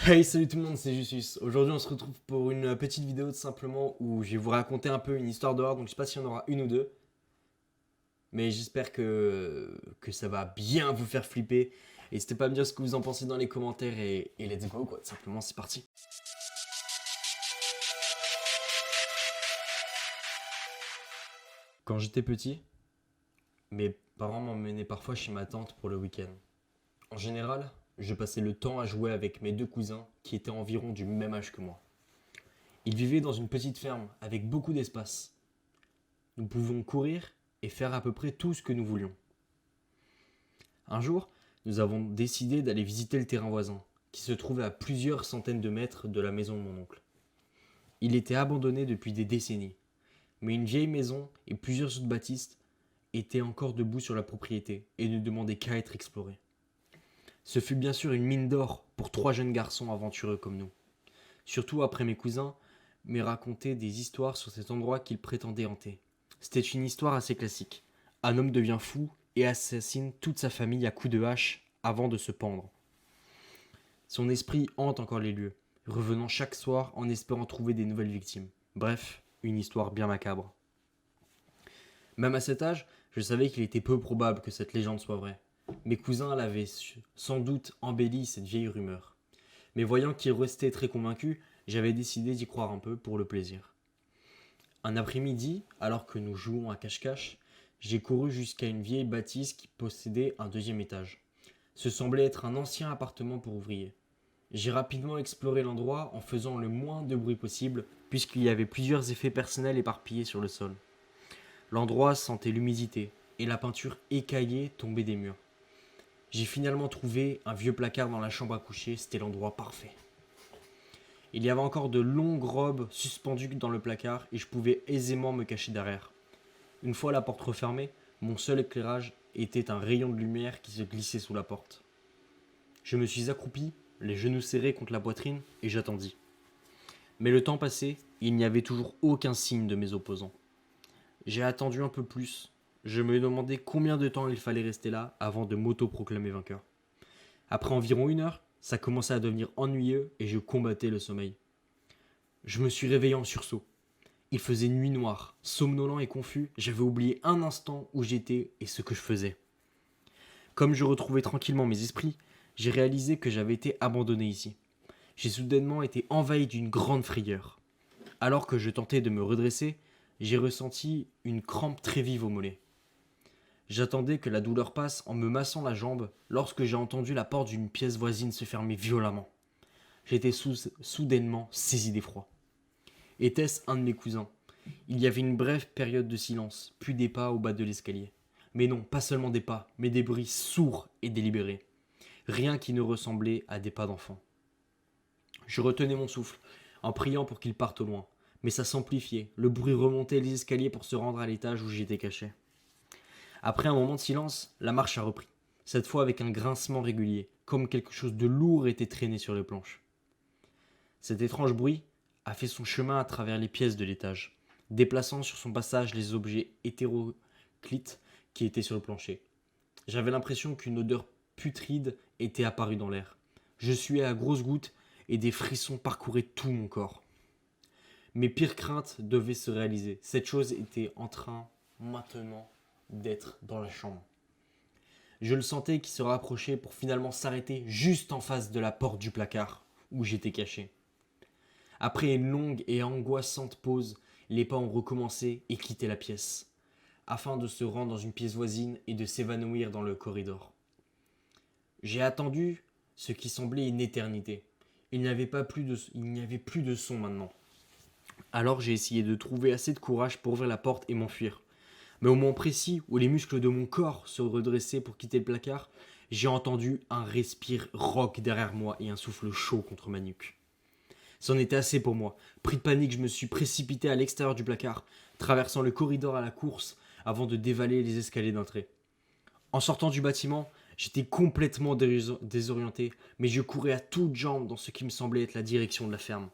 Hey, salut tout le monde, c'est Justus. Aujourd'hui, on se retrouve pour une petite vidéo tout simplement où je vais vous raconter un peu une histoire dehors. Donc, je sais pas s'il y en aura une ou deux, mais j'espère que ça va bien vous faire flipper. N'hésitez pas à me dire ce que vous en pensez dans les commentaires et let's go, quoi. Tout simplement, c'est parti. Quand j'étais petit, mes parents m'emmenaient parfois chez ma tante pour le week-end. En général, je passais le temps à jouer avec mes deux cousins qui étaient environ du même âge que moi. Ils vivaient dans une petite ferme avec beaucoup d'espace. Nous pouvions courir et faire à peu près tout ce que nous voulions. Un jour, nous avons décidé d'aller visiter le terrain voisin, qui se trouvait à plusieurs centaines de mètres de la maison de mon oncle. Il était abandonné depuis des décennies, mais une vieille maison et plusieurs autres bâtisses étaient encore debout sur la propriété et ne demandaient qu'à être explorées. Ce fut bien sûr une mine d'or pour trois jeunes garçons aventureux comme nous. Surtout après mes cousins me racontaient des histoires sur cet endroit qu'ils prétendaient hanter. C'était une histoire assez classique. Un homme devient fou et assassine toute sa famille à coups de hache avant de se pendre. Son esprit hante encore les lieux, revenant chaque soir en espérant trouver des nouvelles victimes. Bref, une histoire bien macabre. Même à cet âge, je savais qu'il était peu probable que cette légende soit vraie. Mes cousins l'avaient sans doute embelli cette vieille rumeur. Mais voyant qu'ils restaient très convaincus, j'avais décidé d'y croire un peu pour le plaisir. Un après-midi, alors que nous jouons à cache-cache, j'ai couru jusqu'à une vieille bâtisse qui possédait un deuxième étage. Ce semblait être un ancien appartement pour ouvriers. J'ai rapidement exploré l'endroit en faisant le moins de bruit possible, puisqu'il y avait plusieurs effets personnels éparpillés sur le sol. L'endroit sentait l'humidité, et la peinture écaillée tombait des murs. J'ai finalement trouvé un vieux placard dans la chambre à coucher, c'était l'endroit parfait. Il y avait encore de longues robes suspendues dans le placard et je pouvais aisément me cacher derrière. Une fois la porte refermée, mon seul éclairage était un rayon de lumière qui se glissait sous la porte. Je me suis accroupi, les genoux serrés contre la poitrine, et j'attendis. Mais le temps passait, et il n'y avait toujours aucun signe de mes opposants. J'ai attendu un peu plus. Je me demandais combien de temps il fallait rester là avant de m'auto-proclamer vainqueur. Après environ une heure, ça commençait à devenir ennuyeux et je combattais le sommeil. Je me suis réveillé en sursaut. Il faisait nuit noire, somnolent et confus, j'avais oublié un instant où j'étais et ce que je faisais. Comme je retrouvais tranquillement mes esprits, j'ai réalisé que j'avais été abandonné ici. J'ai soudainement été envahi d'une grande frayeur. Alors que je tentais de me redresser, j'ai ressenti une crampe très vive au mollet. J'attendais que la douleur passe en me massant la jambe lorsque j'ai entendu la porte d'une pièce voisine se fermer violemment. J'étais soudainement saisi d'effroi. Était-ce un de mes cousins? Il y avait une brève période de silence, puis des pas au bas de l'escalier. Mais non, pas seulement des pas, mais des bruits sourds et délibérés. Rien qui ne ressemblait à des pas d'enfant. Je retenais mon souffle, en priant pour qu'il parte au loin. Mais ça s'amplifiait, le bruit remontait les escaliers pour se rendre à l'étage où j'étais caché. Après un moment de silence, la marche a repris, cette fois avec un grincement régulier, comme quelque chose de lourd était traîné sur les planches. Cet étrange bruit a fait son chemin à travers les pièces de l'étage, déplaçant sur son passage les objets hétéroclites qui étaient sur le plancher. J'avais l'impression qu'une odeur putride était apparue dans l'air. Je suais à grosses gouttes et des frissons parcouraient tout mon corps. Mes pires craintes devaient se réaliser. Cette chose était en train, maintenant, d'être dans la chambre. Je le sentais qui se rapprochait pour finalement s'arrêter juste en face de la porte du placard où j'étais caché. Après une longue et angoissante pause, les pas ont recommencé et quitté la pièce, afin de se rendre dans une pièce voisine et de s'évanouir dans le corridor. J'ai attendu ce qui semblait une éternité. Il n'y avait plus de son maintenant. Alors j'ai essayé de trouver assez de courage pour ouvrir la porte et m'enfuir. Mais au moment précis où les muscles de mon corps se redressaient pour quitter le placard, j'ai entendu un respire rauque derrière moi et un souffle chaud contre ma nuque. C'en était assez pour moi. Pris de panique, je me suis précipité à l'extérieur du placard, traversant le corridor à la course avant de dévaler les escaliers d'entrée. En sortant du bâtiment, j'étais complètement désorienté, mais je courais à toutes jambes dans ce qui me semblait être la direction de la ferme.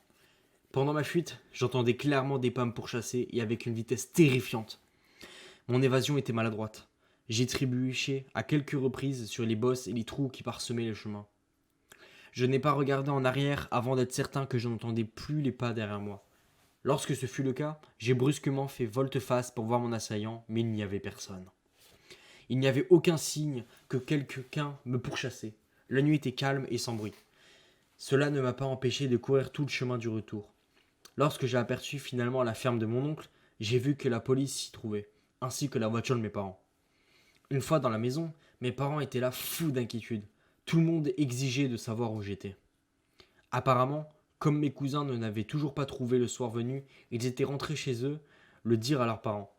Pendant ma fuite, j'entendais clairement des pas me pourchasser et avec une vitesse terrifiante. Mon évasion était maladroite. J'ai trébuché à quelques reprises sur les bosses et les trous qui parsemaient le chemin. Je n'ai pas regardé en arrière avant d'être certain que je n'entendais plus les pas derrière moi. Lorsque ce fut le cas, j'ai brusquement fait volte-face pour voir mon assaillant, mais il n'y avait personne. Il n'y avait aucun signe que quelqu'un me pourchassait. La nuit était calme et sans bruit. Cela ne m'a pas empêché de courir tout le chemin du retour. Lorsque j'ai aperçu finalement la ferme de mon oncle, j'ai vu que la police s'y trouvait, ainsi que la voiture de mes parents. Une fois dans la maison, mes parents étaient là fous d'inquiétude. Tout le monde exigeait de savoir où j'étais. Apparemment, comme mes cousins ne l'avaient toujours pas trouvé le soir venu, ils étaient rentrés chez eux le dire à leurs parents.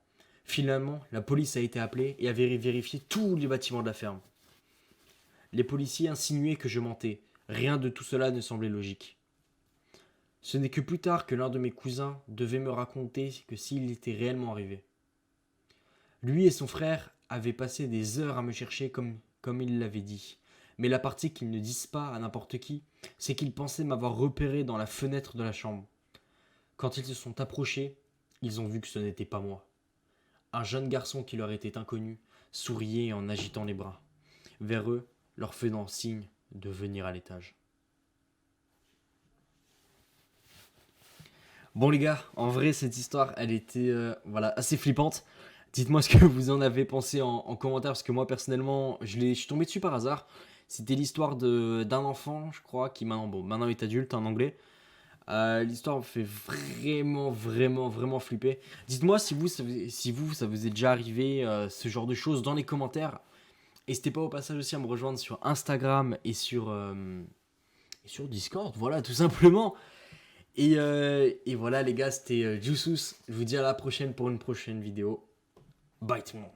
Finalement, la police a été appelée et avait vérifié tous les bâtiments de la ferme. Les policiers insinuaient que je mentais. Rien de tout cela ne semblait logique. Ce n'est que plus tard que l'un de mes cousins devait me raconter que s'il était réellement arrivé. Lui et son frère avaient passé des heures à me chercher comme il l'avait dit. Mais la partie qu'ils ne disent pas à n'importe qui, c'est qu'ils pensaient m'avoir repéré dans la fenêtre de la chambre. Quand ils se sont approchés, ils ont vu que ce n'était pas moi. Un jeune garçon qui leur était inconnu souriait en agitant les bras, vers eux, leur faisant signe de venir à l'étage. Bon les gars, en vrai cette histoire elle était assez flippante. Dites-moi ce que vous en avez pensé en commentaire parce que moi personnellement je suis tombé dessus par hasard. C'était l'histoire d'un enfant je crois qui maintenant est adulte en anglais. L'histoire me fait vraiment flipper. Dites-moi si ça vous est déjà arrivé ce genre de choses dans les commentaires. N'hésitez pas au passage aussi à me rejoindre sur Instagram et sur Discord, voilà tout simplement. Et voilà les gars, c'était Jusus. Je vous dis à la prochaine pour une prochaine vidéo. Bye tout le monde.